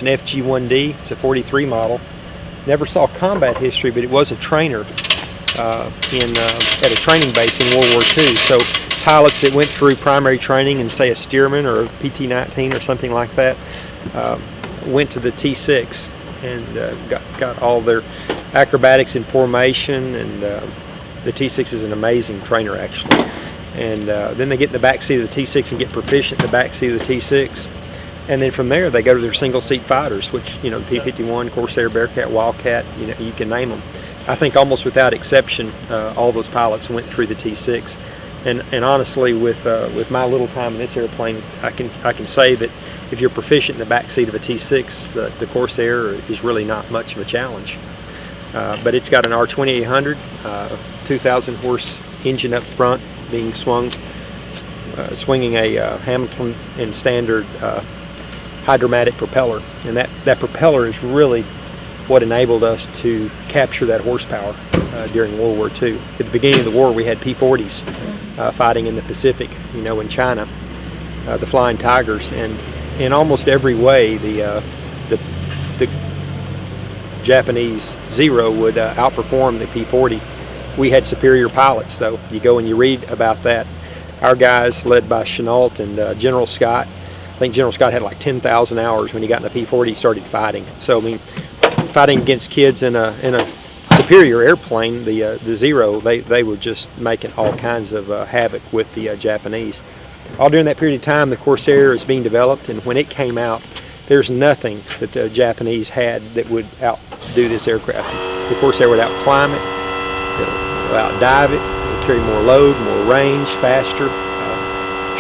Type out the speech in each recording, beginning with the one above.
an FG-1D. It's a 43 model. Never saw combat history, but it was a trainer at a training base in World War II. So pilots that went through primary training in, say, a Stearman or a PT-19 or something like that went to the T6 and got all their acrobatics in formation, and the T6 is an amazing trainer, actually. And then they get in the back seat of the T6 and get proficient in the back seat of the T6. And then from there, they go to their single-seat fighters, which, you know, the P-51, Corsair, Bearcat, Wildcat, you know, you can name them. I think almost without exception, all those pilots went through the T6. And honestly, with my little time in this airplane, I can say that if you're proficient in the back seat of a T6, the Corsair is really not much of a challenge. But it's got an R2800, 2,000 horse engine up front, being swinging a Hamilton and Standard hydromatic propeller, and that propeller is really what enabled us to capture that horsepower during World War II. At the beginning of the war, we had P-40s fighting in the Pacific, you know, in China, the Flying Tigers, and in almost every way, the Japanese Zero would outperform the P-40. We had superior pilots, though. You go and you read about that. Our guys, led by Chenault and General Scott, I think General Scott had like 10,000 hours when he got in the P-40, he started fighting. So, I mean, fighting against kids in a superior airplane, the Zero, they were just making all kinds of havoc with the Japanese. All during that period of time, the Corsair is being developed, and when it came out, there's nothing that the Japanese had that would outdo this aircraft. The Corsair would outclimb it, outdive it, it would carry more load, more range, faster,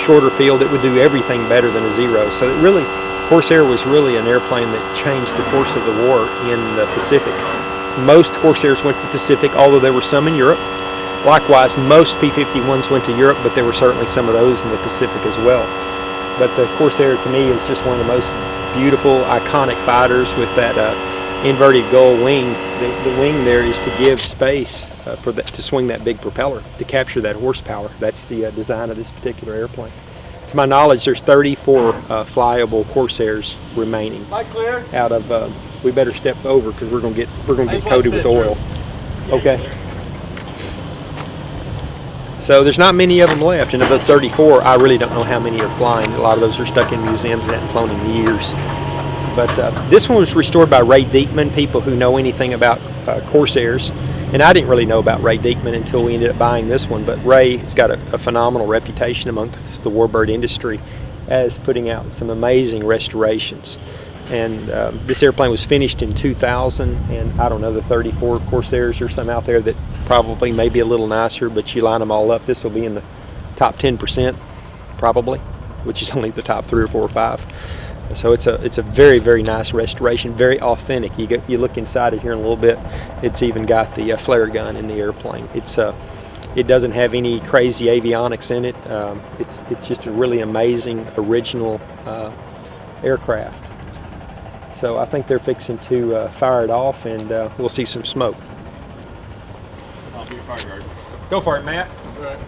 shorter field. It would do everything better than a Zero. So it really, Corsair was really an airplane that changed the course of the war in the Pacific. Most Corsairs went to the Pacific, although there were some in Europe. Likewise, most P-51s went to Europe, but there were certainly some of those in the Pacific as well. But the Corsair, to me, is just one of the most beautiful, iconic fighters with that inverted gull wing. The wing there is to give space to swing that big propeller, to capture that horsepower. That's the design of this particular airplane. To my knowledge, there's 34 flyable Corsairs remaining. Out of, we better step over because we're gonna get coated with oil. Okay. So there's not many of them left, and of those 34, I really don't know how many are flying. A lot of those are stuck in museums and haven't flown in years. But this one was restored by Ray Diekman, people who know anything about Corsairs. And I didn't really know about Ray Diekman until we ended up buying this one, but Ray has got a phenomenal reputation amongst the warbird industry as putting out some amazing restorations. And this airplane was finished in 2000, and I don't know, the 34 Corsairs or some out there that probably may be a little nicer, but you line them all up, this will be in the top 10% probably, which is only the top 3 or 4 or 5. So it's a very, very nice restoration, very authentic. You look inside it here in a little bit. It's even got the flare gun in the airplane. It doesn't have any crazy avionics in it. It's just a really amazing original aircraft. So I think they're fixing to fire it off, and we'll see some smoke. I'll be a fire guard. Go for it, Matt. All right.